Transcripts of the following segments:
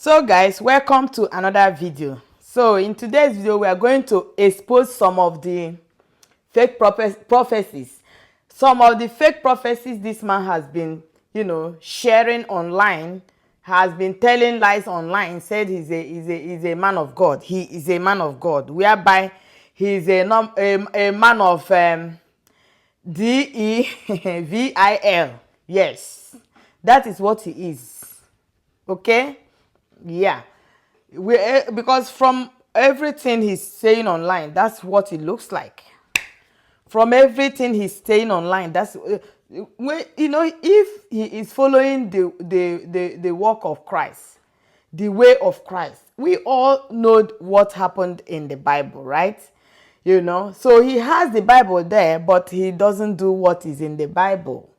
So guys, welcome to another video. So in today's video, we are going to expose some of the fake prophecies. Some of the fake prophecies this man has been, sharing online, has been telling lies online, said he's a man of God. He is a man of God, whereby he is a man of D-E-V-I-L. Yes, that is what he is. Okay? Yeah. Because from everything he's saying online, that's what it looks like. From everything he's saying online, that's if he is following the work of Christ, the way of Christ, we all know what happened in the Bible, right? So he has the Bible there, but he doesn't do what is in the Bible.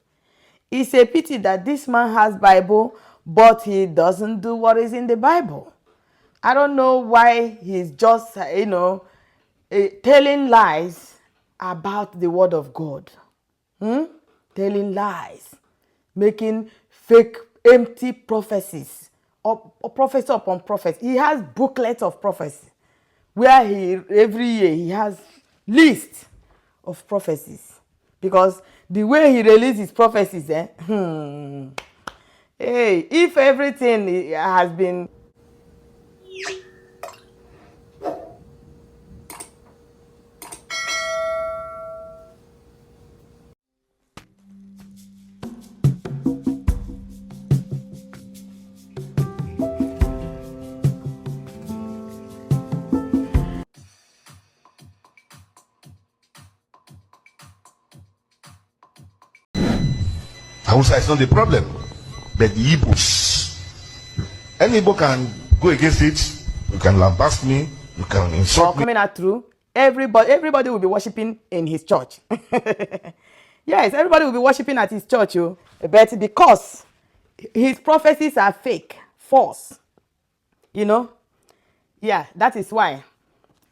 It's a pity that this man has Bible, but he doesn't do what is in the Bible. I don't know why he's just, telling lies about the word of God. Telling lies, making fake, empty prophecies, or prophecy upon prophecy. He has booklets of prophecy, where every year he has list of prophecies. Because the way he releases prophecies, hey, if everything has been Hausa is not the problem, but the Igbos. Any Igbo can go against it. You can lambaste me. You can insult me. Coming out through, everybody will be worshiping in his church. Yes, everybody will be worshiping at his church, but because his prophecies are fake, false, yeah, that is why.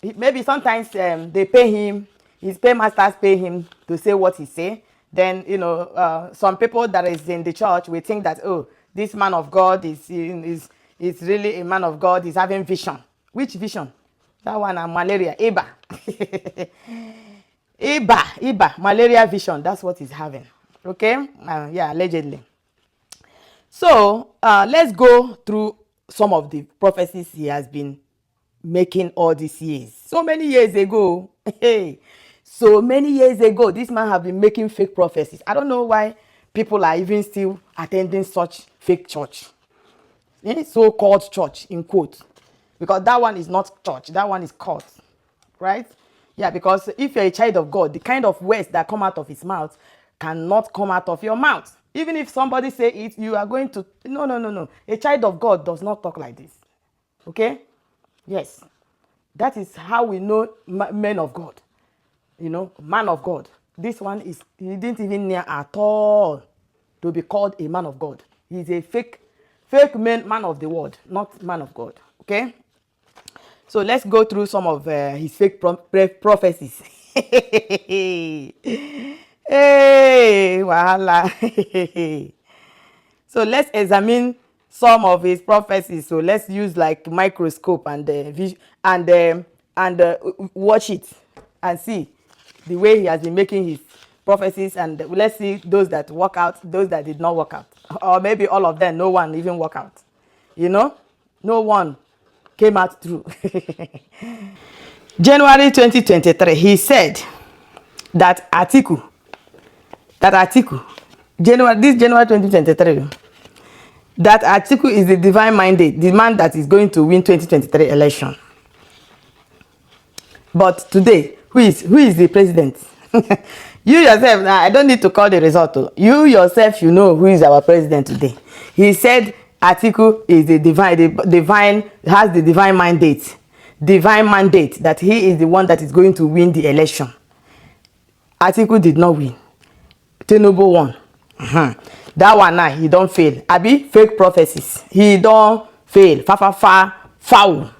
Maybe sometimes they pay him, his paymasters pay him to say what he say. Then, some people that is in the church will think that, oh, this man of God is really a man of God. He's having vision. Which vision? That one, malaria, Iba. Iba, malaria vision. That's what he's having. Okay? Yeah, allegedly. So, let's go through some of the prophecies he has been making all these years. So many years ago, hey. So many years ago, this man have been making fake prophecies. I don't know why people are even still attending such fake church. So-called church, in quotes. Because that one is not church. That one is cult. Right? Yeah, because if you're a child of God, the kind of words that come out of his mouth cannot come out of your mouth. Even if somebody say it, you are going to... No. A child of God does not talk like this. Okay? Yes. That is how we know men of God. Man of God. This one is, he didn't even near at all to be called a man of God. He's a fake man of the world, not man of God. Okay? So let's go through some of his fake prophecies. Hey, wahala. So let's examine some of his prophecies. So let's use like microscope and watch it and see the way he has been making his prophecies, and let's see those that work out, those that did not work out, or maybe all of them, no one even work out. No one came out true. January 2023, he said that article, January 2023, that article is the divine mandate, the man that is going to win 2023 election. But today, who is the president? You yourself, now I don't need to call the result. You yourself, you know who is our president today. He said article is the divine has the divine mandate that he is the one that is going to win the election. Article did not win. Tinubu won. That one now he don't fail. Abi fake prophecies. He don't fail. Foul.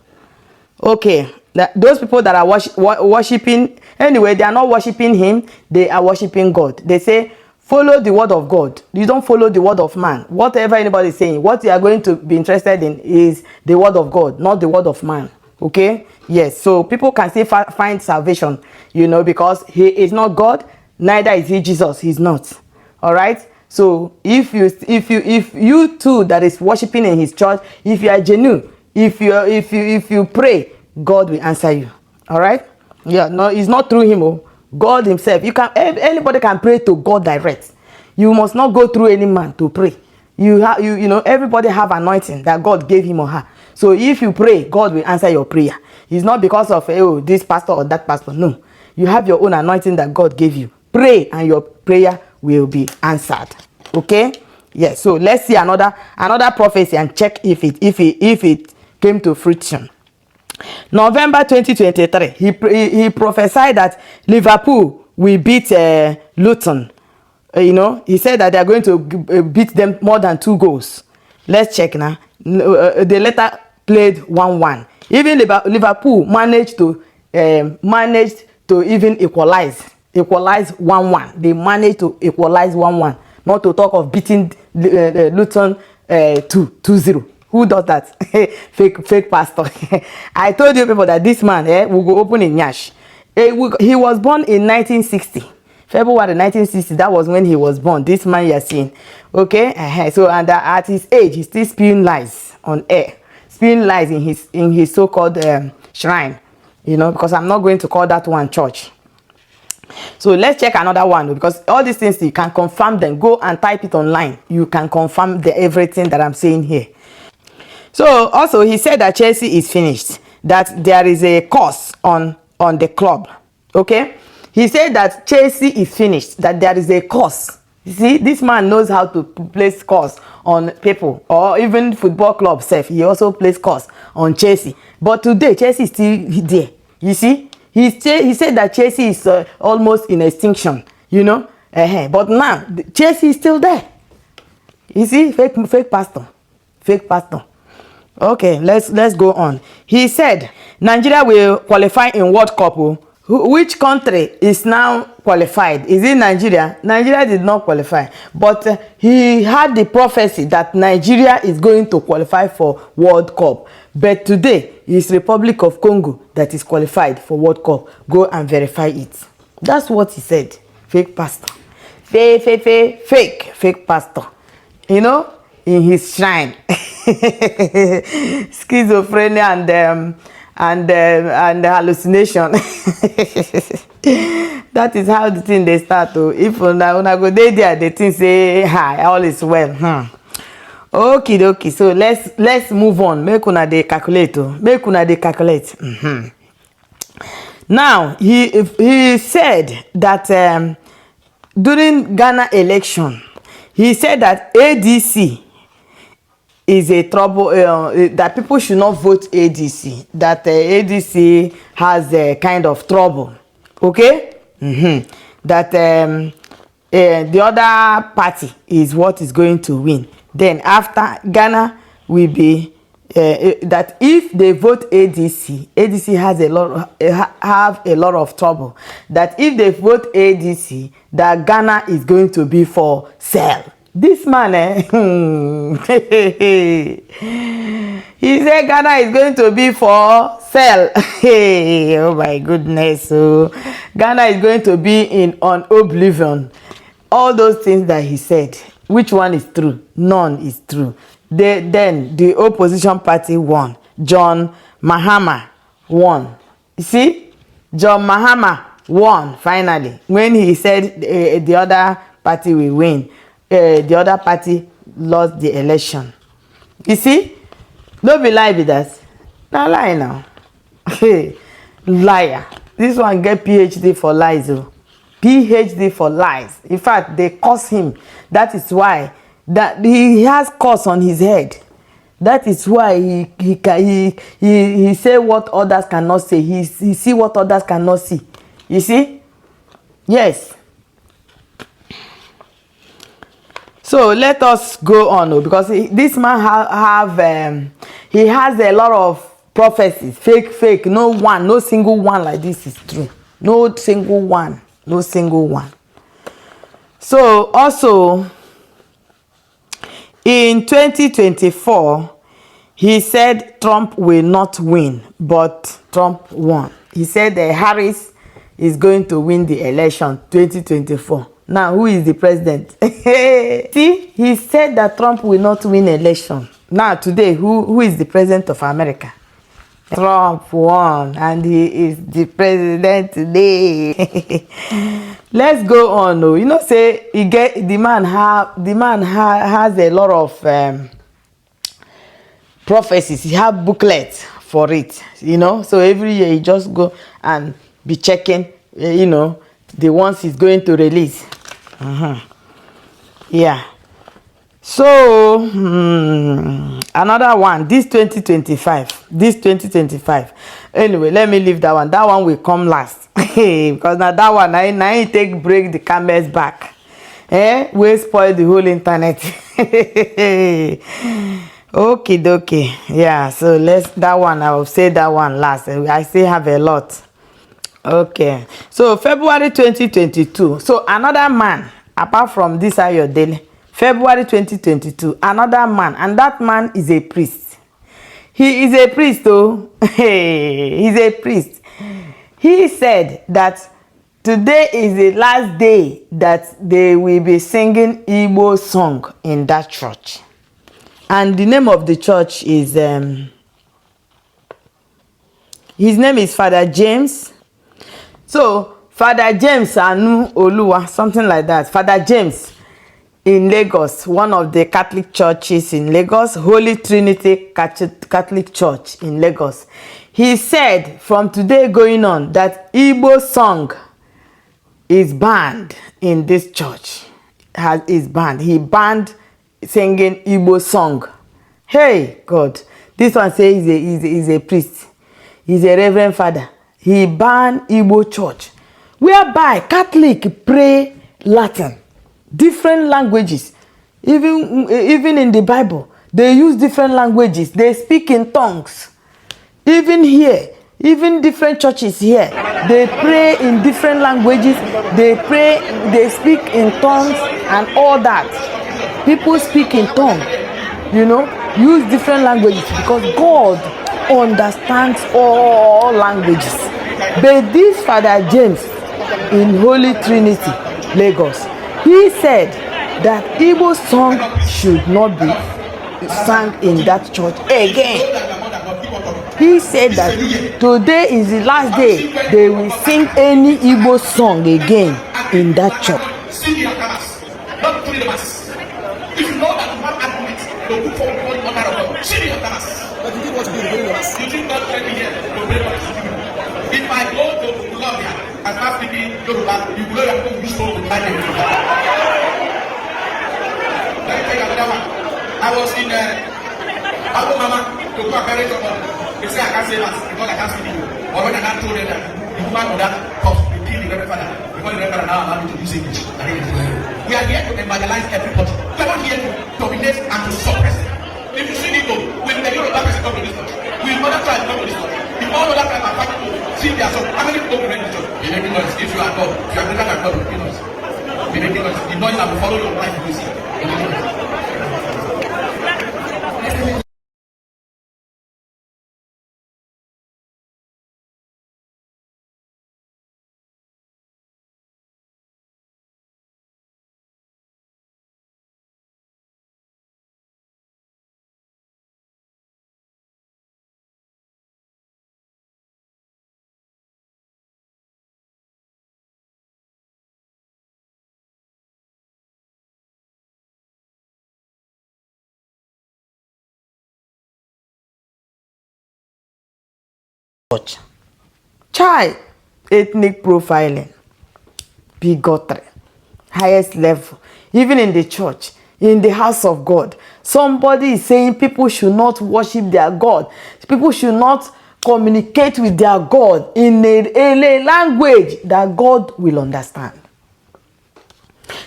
Okay. Those people that are worshiping, anyway, they are not worshiping him, they are worshiping God. They say, Follow the word of God. You don't follow the word of man. Whatever anybody is saying, what you are going to be interested in is the word of God, not the word of man. Okay? Yes. So people can still find salvation, you know, because he is not God, neither is he Jesus. He's not. All right? So if you too that is worshiping in his church, if you are genuine, if you pray, God will answer you. All right? Yeah, no, it's not through him. Oh. God himself. Anybody can pray to God direct. You must not go through any man to pray. You know, everybody have anointing that God gave him or her. So if you pray, God will answer your prayer. It's not because of this pastor or that pastor. No. You have your own anointing that God gave you. Pray and your prayer will be answered. Okay? Yes. So let's see another prophecy and check if it came to fruition. November 2023, he prophesied that Liverpool will beat Luton. You know, he said that they are going to beat them more than 2 goals. Let's check now. They later played 1-1. Even Liverpool managed to even equalize 1-1. They managed to equalize 1-1. Not to talk of beating Luton 2-0. Who does that? fake pastor. I told you people that this man will go open in Nyash. He was born in 1960. February 1960. That was when he was born. This man you're seeing. Okay? So and at his age, he's still spewing lies on air. Spewing lies in his so-called shrine. You know, because I'm not going to call that one church. So let's check another one, because all these things you can confirm them. Go and type it online. You can confirm everything that I'm saying here. So also he said that Chelsea is finished, that there is a curse on the club. Okay, he said that Chelsea is finished, that there is a curse. You see, this man knows how to place curse on people, or even football club self. He also plays curse on Chelsea. But today Chelsea is still there. You see, he said that Chelsea is almost in extinction. You know, but now Chelsea is still there. You see, fake pastor. Okay, let's go on. He said Nigeria will qualify in World Cup. Which country is now qualified? Is it Nigeria? Nigeria did not qualify, but he had the prophecy that Nigeria is going to qualify for World Cup. But today it's Republic of Congo that is qualified for World Cup. Go and verify it. That's what he said. Fake pastor. Fake pastor. You know, in his shrine. Schizophrenia and hallucination. That is how the thing they start to. If una go there, the thing say hi, all is well. Okay. So let's move on. Make una dey calculate. Now he said that during Ghana election, he said that ADC is a trouble, that people should not vote ADC, that ADC has a kind of trouble. Okay? That the other party is what is going to win. Then after, Ghana will be that if they vote ADC has have a lot of trouble. That if they vote ADC, that Ghana is going to be for sale. This man, he said Ghana is going to be for sale. Oh my goodness. So Ghana is going to be on oblivion. All those things that he said, which one is true? None is true. Then the opposition party won. John Mahama won. You see? John Mahama won finally. When he said the other party will win. The other party lost the election. You see? Don't be lie with that. Now lie now. Liar. This one get PhD for lies. PhD for lies. In fact, they curse him. That is why that he has curse on his head. That is why he say what others cannot say. He see what others cannot see. You see? Yes. So let us go on, because this man he has a lot of prophecies, fake. No single one like this is true. No single one. So also in 2024, he said Trump will not win, but Trump won. He said that Harris is going to win the election 2024. Now, who is the president? See, he said that Trump will not win election. Now, today, who is the president of America? Trump won, and he is the president today. Let's go on. You know, say the man has a lot of prophecies. He have booklets for it, you know. So every year he just go and be checking, you know, the ones he's going to release. Yeah. So another one, this 2025. Anyway, let me leave that one. That one will come last. Because now that one, now you take break the camel's back. We spoil the whole internet. Okay. Yeah, so that one, I will say that one last. I still have a lot. Okay, so February 2022. So another man, apart from this Ayodele, February 2022, another man, and that man is a priest. He is a priest, though. He's a priest. He said that today is the last day that they will be singing Igbo song in that church. And the name of the church is, his name is Father James. So, Father James Anu Oluwa, something like that. Father James in Lagos, one of the Catholic churches in Lagos, Holy Trinity Catholic Church in Lagos. He said from today going on that Igbo song is banned in this church. Is banned. He banned singing Igbo song. Hey, God. This one says he's a priest. He's a reverend father. He banned Igbo church, whereby Catholic pray Latin, different languages. Even in the Bible, they use different languages. They speak in tongues. Even here, even different churches here, they pray in different languages. They pray, they speak in tongues and all that. People speak in tongues, you know, use different languages because God understands all languages. But this Father James in Holy Trinity, Lagos, he said that Igbo song should not be sung in that church again. He said that today is the last day they will sing any Igbo song again in that church. If you know that you have arguments, you look for one matter of God. Shit in your class. But you did what you did very well. You did not let me here to be able to do. If I go to Colombia and start speaking Yoruba, you will know that you spoke with my name. Let me tell you another one. I was in Abu Mama to go and bury someone. They say I can't say that because I can't speak Igbo. Or when I can't told them that the woman of that cost will kill the Reverend Father because the Reverend Father now allowed me to use English. We are here to marginalize everybody. We are not here to dominate and to suppress. If you see Igbo, when the Yoruba person come to this country, we other tribes come to this country. If all other tribes are fighting to see their son, how many people will make the church? You make noise. If you are God, if you are greater than God, you make noise. You make noise. The noise that will follow your life, you will see. Child, ethnic profiling, bigotry, highest level, even in the church, in the house of God. Somebody is saying people should not worship their God. People should not communicate with their God in a language that God will understand.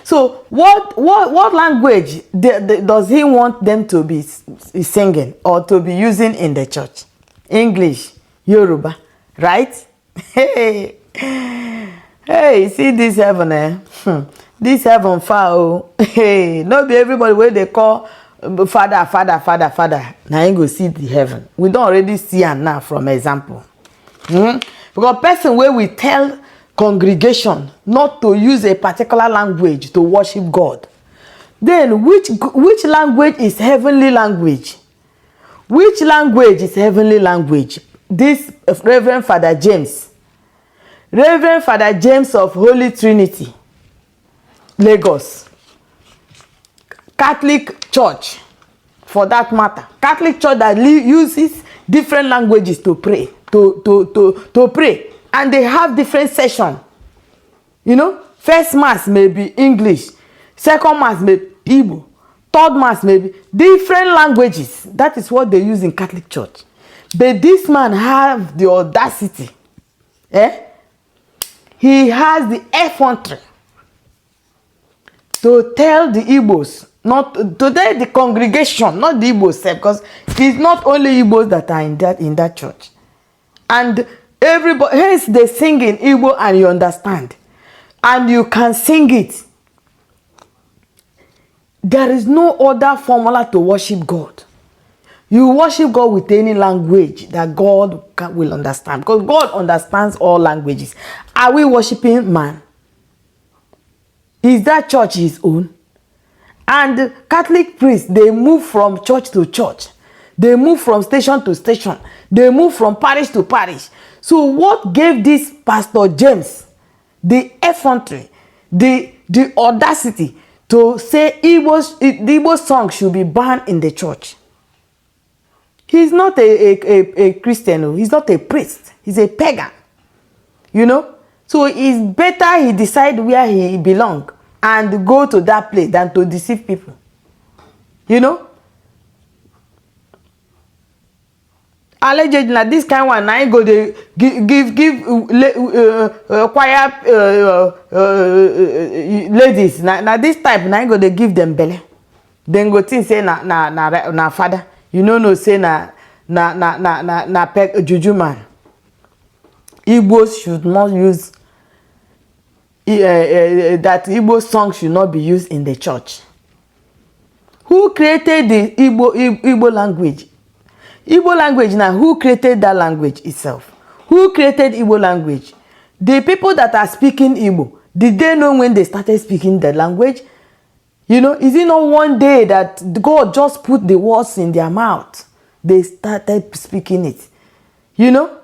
So what language does he want them to be singing or to be using in the church? English, Yoruba, right? Hey, see this heaven, This heaven far, oh. Hey, not be everybody where they call father. Now you go see the heaven. We don't already see am now from example. Because person where we tell congregation not to use a particular language to worship God, then which language is heavenly language? Which language is heavenly language? This Reverend Father James of Holy Trinity, Lagos, Catholic Church, for that matter, Catholic Church that uses different languages to pray, to pray, and they have different sessions. You know, first mass may be English, second mass may be Igbo, third mass may be different languages. That is what they use in Catholic Church. But this man have the audacity, he has the effrontery to tell the Igbos, not to tell the congregation, not the Igbos, because it's not only Igbos that are in that church. And everybody, hence they sing in Igbo and you understand. And you can sing it. There is no other formula to worship God. You worship God with any language that God will understand. Because God understands all languages. Are we worshiping man? Is that church his own? And Catholic priests, they move from church to church. They move from station to station. They move from parish to parish. So what gave this Pastor James the effrontery, the audacity to say the Igbo song should be banned in the church? He's not a Christian. He's not a priest. He's a pagan. You know? So it's better he decide where he belongs and go to that place than to deceive people. You know? Allegedly, this kind of one, I go they give choir ladies. Now this type, now go they give them belly. Then go think say na father. You know say na peg juju man. Igbos should not use that Igbo song should not be used in the church. Who created the Igbo language? Igbo language now, who created that language itself? Who created Igbo language? The people that are speaking Igbo, did they know when they started speaking the language? You know, is it not one day that God just put the words in their mouth? They started speaking it. You know?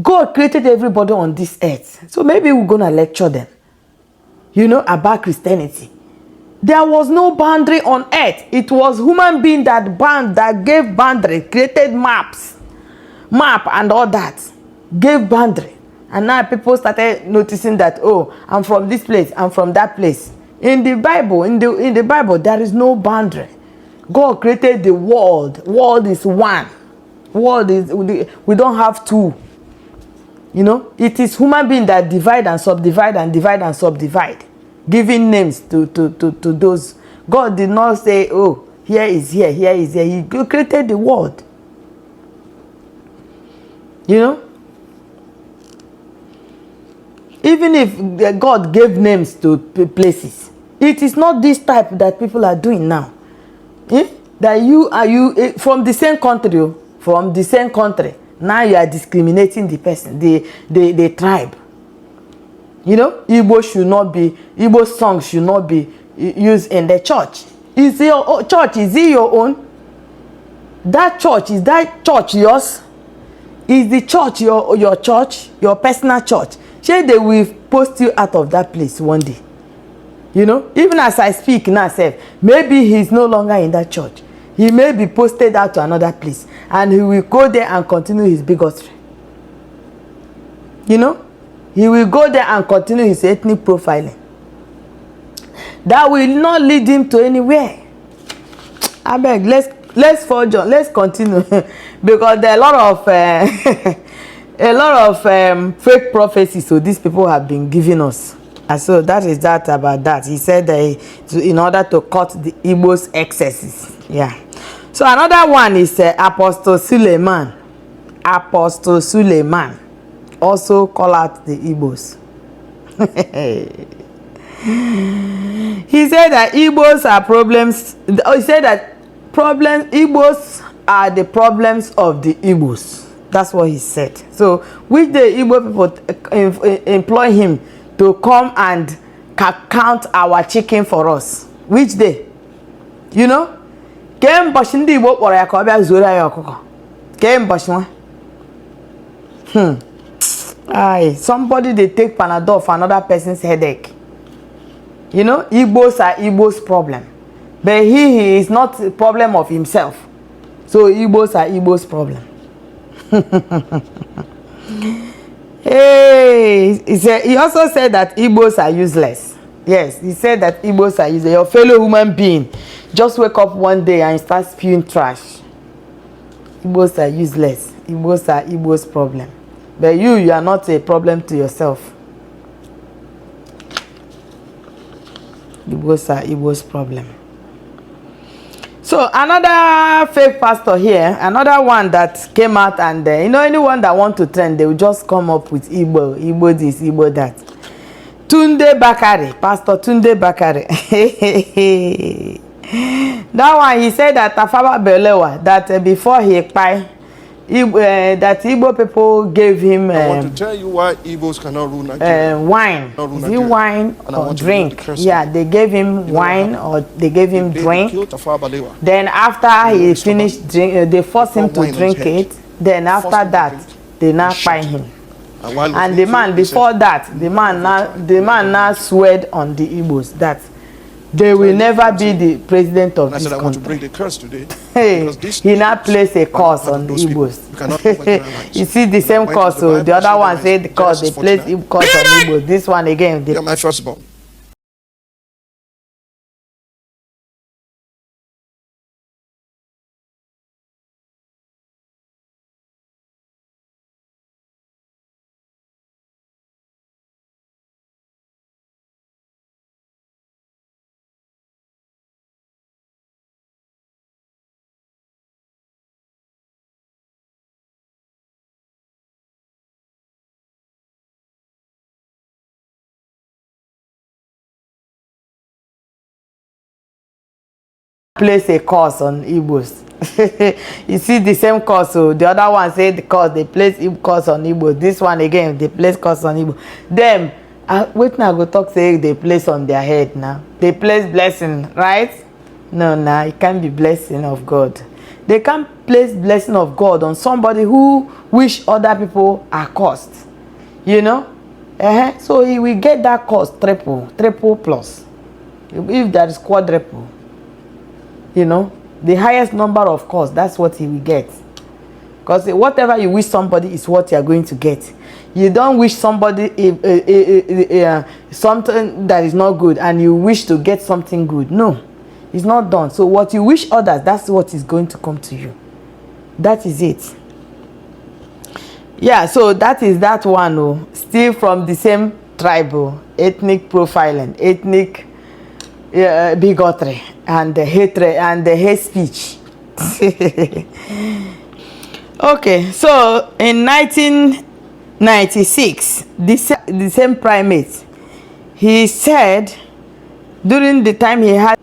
God created everybody on this earth. So maybe we're going to lecture them, you know, about Christianity. There was no boundary on earth. It was human being that gave boundary, created map and all that, gave boundary. And now people started noticing that, oh, I'm from this place, I'm from that place. In the Bible, in the Bible, there is no boundary. God created the world. World is one. World is, we don't have two. You know, it is human being that divide and subdivide and divide and subdivide, giving names to those. God did not say, oh, here is here, here is here. He created the world. You know? Even if God gave names to places, it is not this type that people are doing now. That you from the same country, now you are discriminating the person, the tribe. You know, Igbo songs should not be used in the church. Is your church, is it your own? That church, is that church yours? Is the church your church, your personal church? Sure, they will post you out of that place one day. You know, even as I speak now, maybe he's no longer in that church. He may be posted out to another place, and he will go there and continue his bigotry. You know, he will go there and continue his ethnic profiling. That will not lead him to anywhere. I beg, let's forge on, let's continue because there are a lot of fake prophecies so these people have been giving us. And so that is that about that. He said in order to cut the Igbos excesses. Yeah. So another one is Apostle Suleiman. Apostle Suleiman also call out the Igbos. He said that Igbos are problems. He said that Igbos are the problems of the Igbos. That's what he said. So, which the Igbo people employ him to come and count our chicken for us? Which day? You know? Came Bashindi Igbo or Yakobia Zura Yoko. Came Bashma. Aye, somebody they take Panadol for another person's headache. You know, Igbos are Igbos' problem. But he is not a problem of himself. So Igbos are Igbos' problem. Hey, he also said that Igbos are useless. Yes, he said that Igbos are useless. Your fellow human being just wake up one day and start spewing trash. Igbos are useless. Igbos are Igbos' problem. But you are not a problem to yourself. Igbos are Igbo's problem. So another fake pastor here, another one that came out and you know, anyone that want to trend, they will just come up with Igbo, Igbo this, Igbo that. Tunde Bakare, Pastor Tunde Bakare. That one, he said that Afaba Belewa, that before he expired, that Igbo people gave him I want to tell you why Igbos cannot rule Nigeria. Wine. Is it wine or drink? Yeah, they gave him wine or they gave him drink. Then after he finished drink, they forced him to drink it. Then after that, they now find him. And the man before that, the man now sweared on the Igbos that they will never be the president of this country. I want to bring the curse today. Hey, he now placed a curse on the Igbos. You see the same curse. So the other one said the curse. They placed curse on Igbos. This one again. You're my firstborn. Place a curse on Igbos. You see the same curse. So the other one said the curse. They place curse on Igbos. This one again, they place curse on Igbos. Them, wait now, go talk say they place on their head now. They place blessing, right? No, it can't be blessing of God. They can't place blessing of God on somebody who wish other people are cursed. You know? So he will get that curse triple plus. If that is quadruple. You know, the highest number of course, that's what he will get. Because whatever you wish somebody is what you are going to get. You don't wish somebody something that is not good and you wish to get something good. No, it's not done. So what you wish others, that's what is going to come to you. That is it. Yeah, so that is that one. Oh, still from the same tribal, ethnic profiling, ethnic bigotry and the hatred and the hate speech. Okay, so in 1996, the same primate, he said during the time he had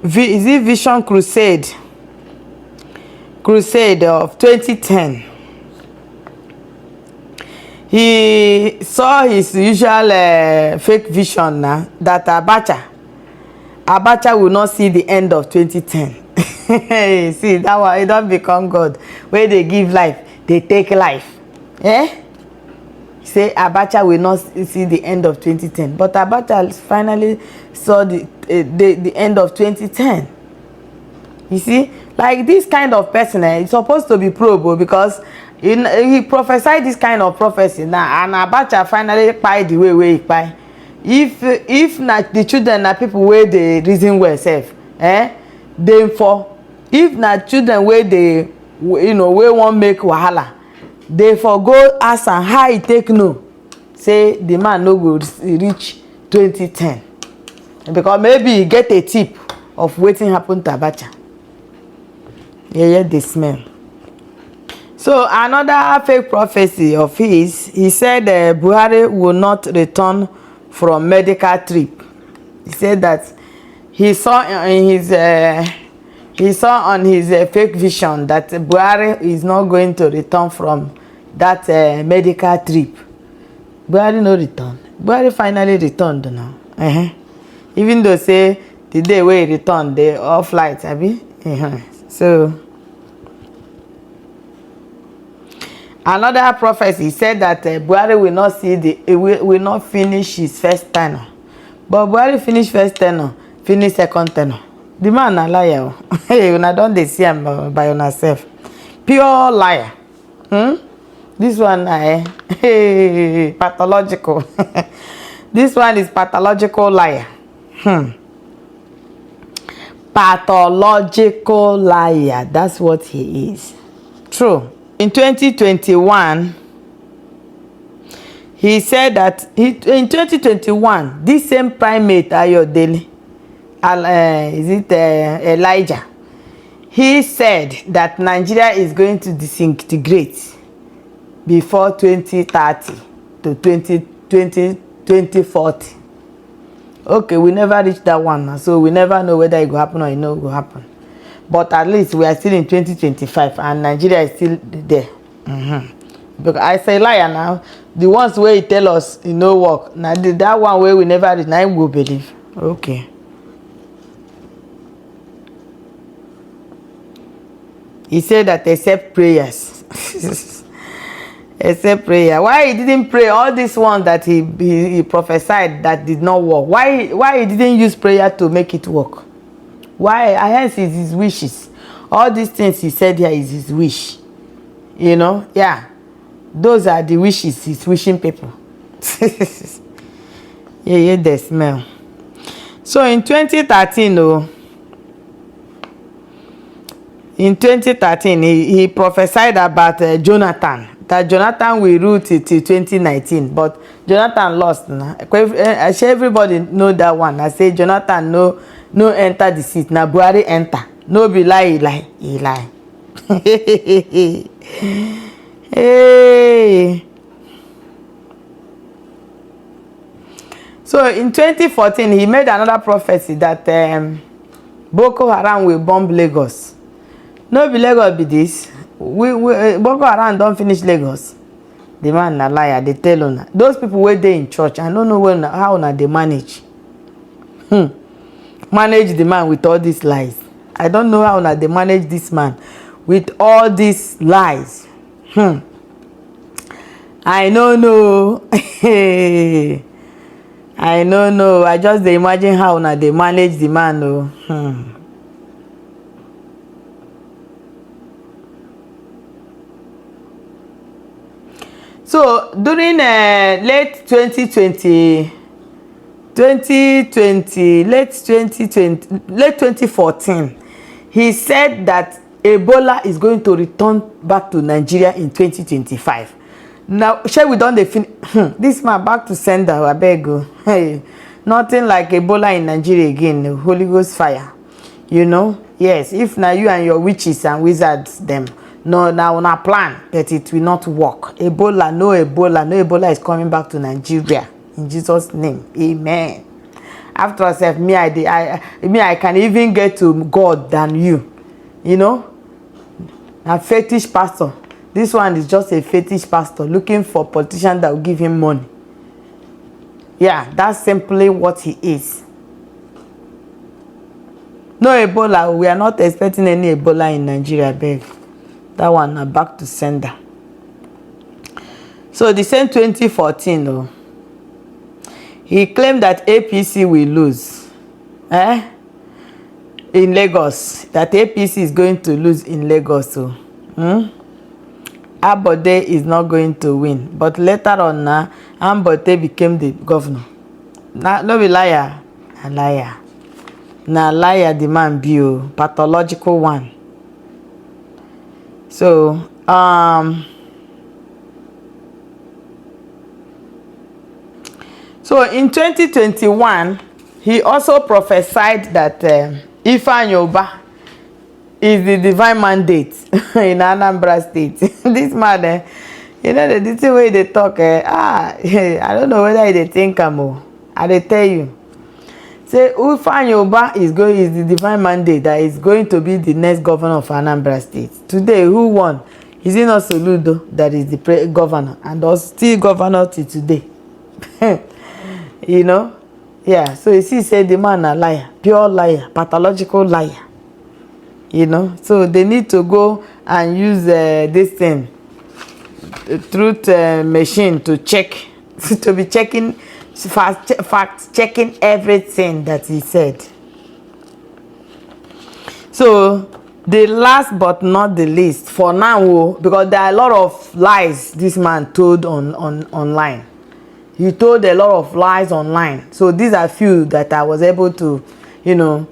Vision Crusade of 2010, he saw his usual fake vision now that Abacha will not see the end of 2010. See, that one, it don't become God. Where they give life, they take life. Say Abacha will not see the end of 2010. But Abacha finally saw the end of 2010. You see, like this kind of person, it's supposed to be probable because he prophesied this kind of prophecy now, and Abacha finally pied the way he pied. If not the children na people where they reason well self, they for if not children where they where won't make wahala, they for go ask and how he take no, say the man no go reach 2010 because maybe he get a tip of wetin happen to Abacha. Yeah, the smell. So another fake prophecy of his, he said Buhari will not return from medical trip. He said that he saw on his fake vision that Buhari is not going to return from that medical trip. Buhari no return. Buhari finally returned now. Even though say the day wey he return dey off flight, abi. So another prophecy said that Buhari will not will not finish his first tenure. But Buhari finish first tenure, finish second tenure. The man a liar. Hey, una don dey see am by yourself. Pure liar. This one pathological. This one is pathological liar. Pathological liar. That's what he is. True. In 2021, he said that in 2021, this same primate Ayodele, is it Elijah? He said that Nigeria is going to disintegrate before 2030 to 2040. Okay, we never reach that one, so we never know whether it will happen or it no will happen. But at least we are still in 2025 and Nigeria is still there. Because I say liar now. The ones where he tell us it no work. Now that one where we never reach, now we will believe. Okay. He said that except prayers. Except prayer. Why he didn't pray all these ones that he prophesied that did not work? Why he didn't use prayer to make it work? Why? Hence is his wishes. All these things he said here is his wish. You know? Yeah. Those are the wishes he's wishing people. Yeah, the smell. So in 2013, in 2013, he prophesied about Jonathan. That Jonathan will rule till 2019, but Jonathan lost. Everybody know that one. I say Jonathan no enter the seat. Now Buhari enter. No be lie, he lie. Hey. So in 2014, he made another prophecy that Boko Haram will bomb Lagos. No be Lagos be this. Boko Haram don't finish Lagos. The man a liar. They tell una. Those people were there in church. I don't know how they manage. Manage the man with all these lies. I don't know how they manage this man with all these lies. I don't know. I don't know. I just imagine how they manage the man. So during late 2014, he said that Ebola is going to return back to Nigeria in 2025. Now, shall we done the this man back to sender, I beg you. Hey, nothing like Ebola in Nigeria again. The Holy Ghost fire. You know? Yes, if now you and your witches and wizards them. No, now on a plan, but it will not work. Ebola, no Ebola is coming back to Nigeria. In Jesus' name. Amen. After all, I can even get to God than you. You know? A fetish pastor. This one is just a fetish pastor looking for politicians that will give him money. Yeah, that's simply what he is. No Ebola. We are not expecting any Ebola in Nigeria, beg. That one back to sender. So the same 2014, he claimed that APC will lose. In Lagos. That APC is going to lose in Lagos. Ambode is not going to win. But later on, Ambode became the governor. No be liar. A liar. Na liar the man be pathological one. So in 2021, he also prophesied that Ifeanyi is the divine mandate in Anambra State. This man, you know, the thing way they talk, I don't know whether they think I they tell you. Say Ufanyoba is the divine mandate that is going to be the next governor of Anambra State. Today, who won? Is it not Soludo that is the governor and also still governor till today? You know? Yeah, so you see, say the man a liar, pure liar, pathological liar. You know, so they need to go and use this thing, the truth machine to check, to be checking, fact checking everything that he said. So the last but not the least for now, because there are a lot of lies this man told online. He told a lot of lies online. So these are few that I was able to, you know,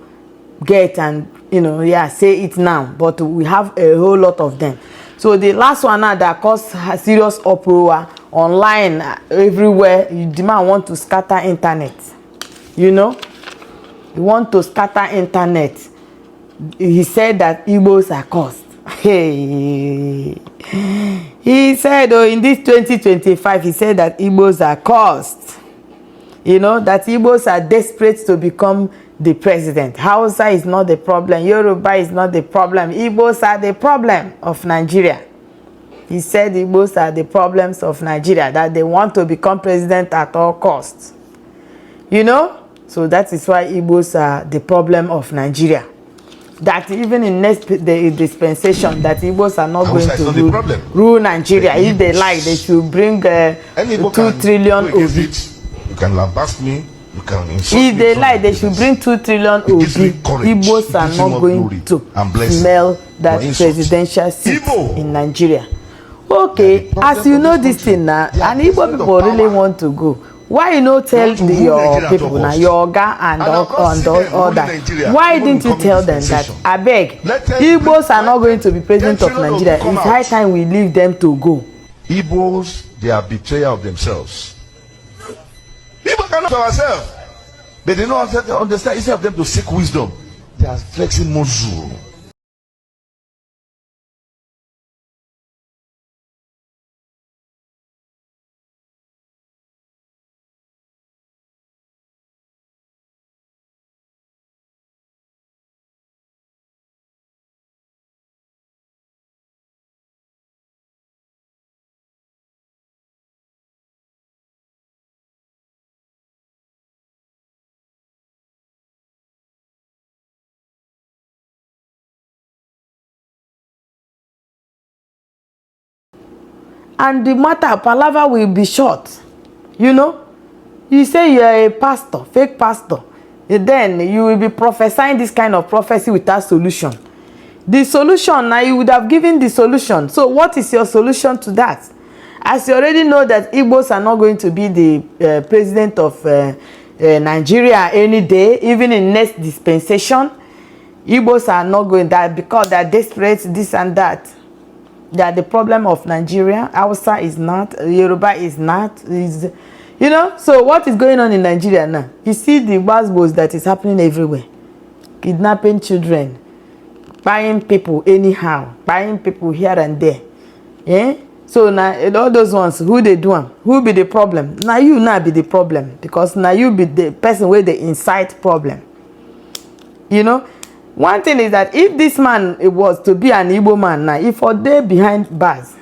get and, you know, yeah, say it now. But we have a whole lot of them. So the last one now that caused serious uproar online everywhere, the man want to scatter internet. You know, he want to scatter internet. He said that Igbos are cursed. Hey, he said, oh, in this 2025, he said that Igbos are cursed. You know, that Igbos are desperate to become the president. Hausa is not the problem. Yoruba is not the problem. Igbos are the problem of Nigeria. He said Igbos are the problems of Nigeria, that they want to become president at all costs. You know, so that is why Igbos are the problem of Nigeria. That even in next dispensation, that Igbos are not going to rule Nigeria. If they like, they should bring 2 trillion Obi. You can lambast me. You can insult me. If they like, they should bring 2 trillion Obi. Igbos are not going to smell that presidential seat in Nigeria. Okay, as you know this thing now, and Igbo people really want to go. Why you no tell your people now, your Oga and all that? Why didn't you tell them that, abeg, Igbos are not going to be president of Nigeria? It's high time we leave them to go. Igbos, they are betrayal of themselves. People cannot ourselves. But they don't understand. Instead of them to seek wisdom, they are flexing muscle. And the matter, palaver will be short. You know, you say you are a pastor, fake pastor, then you will be prophesying this kind of prophecy without solution. The solution, now you would have given the solution. So what is your solution to that? As you already know that Igbos are not going to be the president of Nigeria any day, even in next dispensation. Igbos are not going that because they are desperate, this and that. They are the problem of Nigeria. Hausa is not, Yoruba is not, you know. So what is going on in Nigeria now? You see the Igbos that is happening everywhere. Kidnapping children, buying people anyhow, buying people here and there. Yeah? So now all those ones, who they do them? Who be the problem? Now you now be the problem, because now you be the person where they incite problem. You know? One thing is that if this man was to be an Igbo man now, if for day behind bars,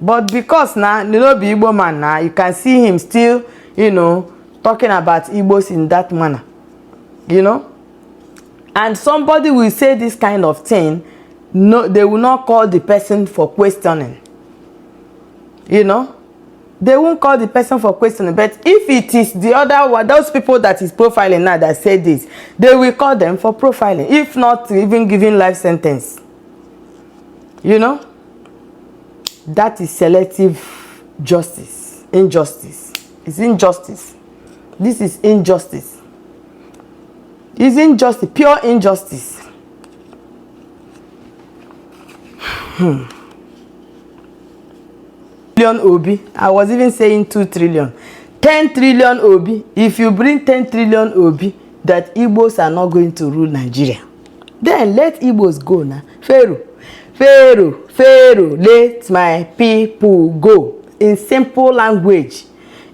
but because now you know be Igbo man now, you can see him still, you know, talking about Igbos in that manner, you know. And somebody will say this kind of thing, no, they will not call the person for questioning, you know. They won't call the person for questioning. But if it is the other one, those people that is profiling now that say this, they will call them for profiling, if not even giving life sentence. You know, that is selective justice, injustice. It's injustice. This is injustice. It's injustice, pure injustice. Trillion Obi. I was even saying 2 trillion. 10 trillion Obi. If you bring 10 trillion Obi, that Igbos are not going to rule Nigeria, then let Igbos go now. Pharaoh, let my people go. In simple language.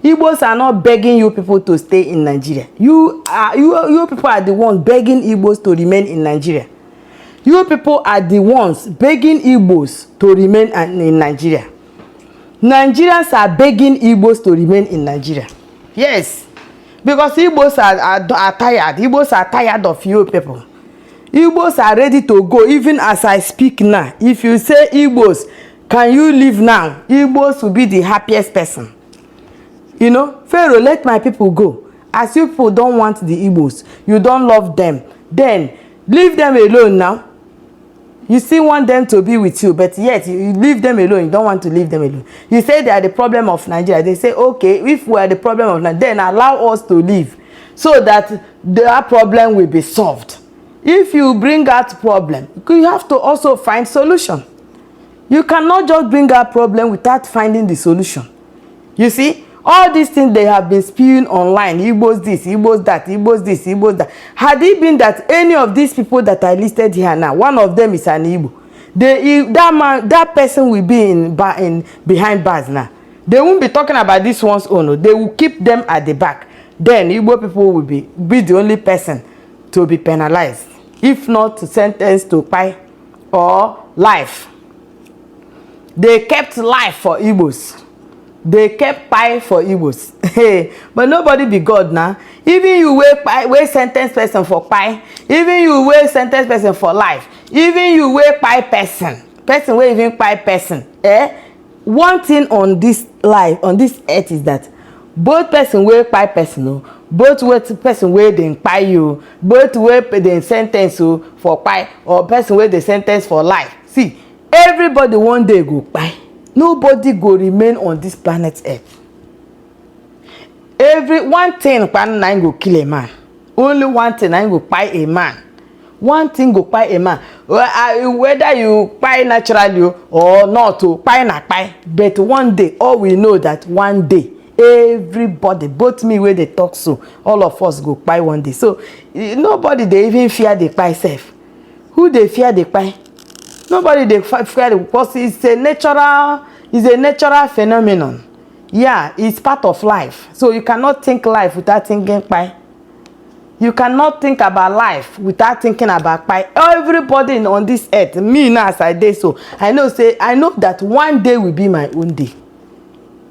Igbos are not begging you people to stay in Nigeria. You people are the ones begging Igbos to remain in Nigeria. You people are the ones begging Igbos to remain in Nigeria. Nigerians are begging Igbos to remain in Nigeria. Yes, because Igbos are tired. Igbos are tired of you people. Igbos are ready to go even as I speak now. If you say Igbos, can you leave now? Igbos will be the happiest person. You know, Pharaoh, let my people go. As you people don't want the Igbos, you don't love them, then leave them alone now. You still want them to be with you, but yet you leave them alone. You don't want to leave them alone. You say they are the problem of Nigeria. They say, okay, if we are the problem of Nigeria, then allow us to leave so that their problem will be solved. If you bring out problem, you have to also find solution. You cannot just bring out problem without finding the solution. You see, all these things they have been spewing online, Igbos this, Igbos that, Igbos this, Igbos that. Had it been that any of these people that I listed here now, one of them is an Igbo, that person will be behind bars now. They won't be talking about this one's own. They will keep them at the back. Then Igbo people will be the only person to be penalized, if not sentenced to pie or life. They kept life for Igbos. They kept pie for Igbos. But nobody be God now. Even you wey sentence person for pie, even you wey sentence person for life, even you wey pie person wey even pie person. One thing on this life, on this earth is that both person wey pie person, both person wey dey pie you, both wey dey sentence for pie, or person wey dey sentence for life. See, everybody one day go pie. Nobody go remain on this planet Earth. One thing go kill a man. Only one thing go buy a man. One thing go buy a man. Whether you buy naturally or not, to buy na buy. But one day, all we know that one day, everybody, both me where they talk so, all of us go buy one day. So nobody they even fear the buy self. Who they fear the buy? Nobody they fear because it's a natural phenomenon. Yeah, it's part of life. So you cannot think life without thinking pie. You cannot think about life without thinking about pie. Everybody on this earth, me now as I did so, I know that one day will be my own day.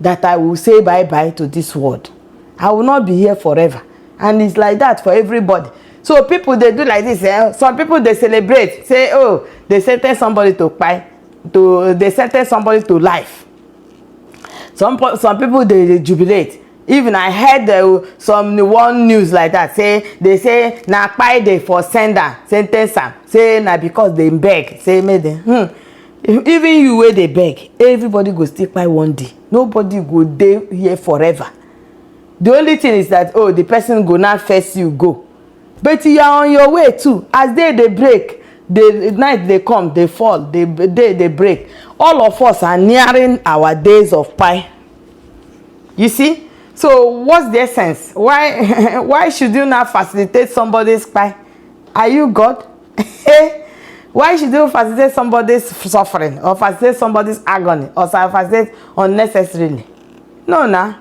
That I will say bye-bye to this world. I will not be here forever. And it's like that for everybody. So people they do like this. Some people they celebrate, say, oh, they sentence somebody to pie, they sentence somebody to life. Some people they jubilate. Even I heard some one news like that. They say na pie they for sentence am. Say na because they beg. Say made them. Even you where they beg, everybody go still pie one day. Nobody go dey here forever. The only thing is that the person go now first you go. But you are on your way too. As they break, the night they come, they fall, they break. All of us are nearing our days of pie. You see? So what's the essence? Why should you not facilitate somebody's pie? Are you God? Why should you facilitate somebody's suffering, or facilitate somebody's agony, or facilitate unnecessarily? No, nah.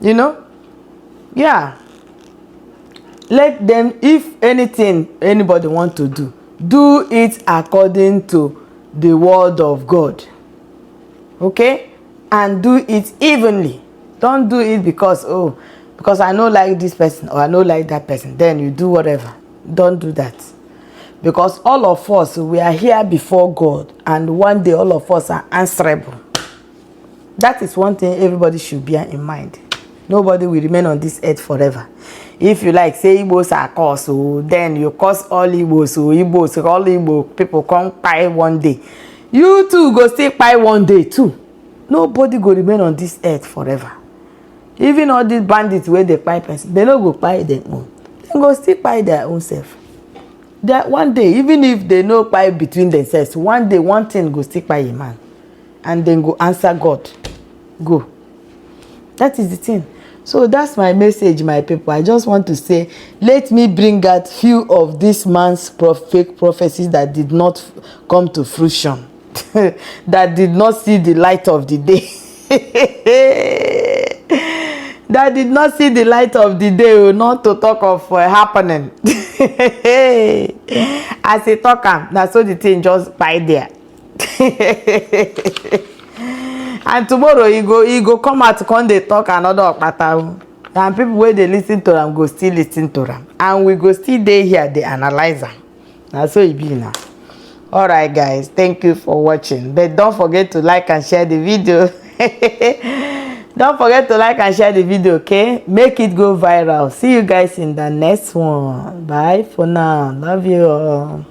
You know? Yeah. Let them, if anything anybody want to do it according to the word of God. Okay? And do it evenly. Don't do it because I don't like this person or I don't like that person. Then you do whatever. Don't do that. Because all of us, we are here before God, and one day all of us are answerable. That is one thing everybody should bear in mind. Nobody will remain on this earth forever. If you like say Igbos are cursed, then you curse all Igbos, all Igbo people come pie one day. You too go still pie one day too. Nobody go remain on this earth forever. Even all these bandits where they pie person, they don't go pie their own. They go still pie their own self. That one day, even if they no pie between themselves, one day one thing go still pie a man, and then go answer God. Go. That is the thing. So that's my message, my people. I just want to say, let me bring out few of this man's fake prophecies that did not come to fruition, that did not see the light of the day. that did not see the light of the day, not to talk of happening. As a talker, that's so the thing just by there. And tomorrow he go come out to come dey talk another okpata, and people wey dey listen to am go still listen to am, and we go still dey here dey analyze am. Na so e be now. Alright guys, thank you for watching, but don't forget to like and share the video. Don't forget to like and share the video, okay? Make it go viral. See you guys in the next one. Bye for now. Love you all.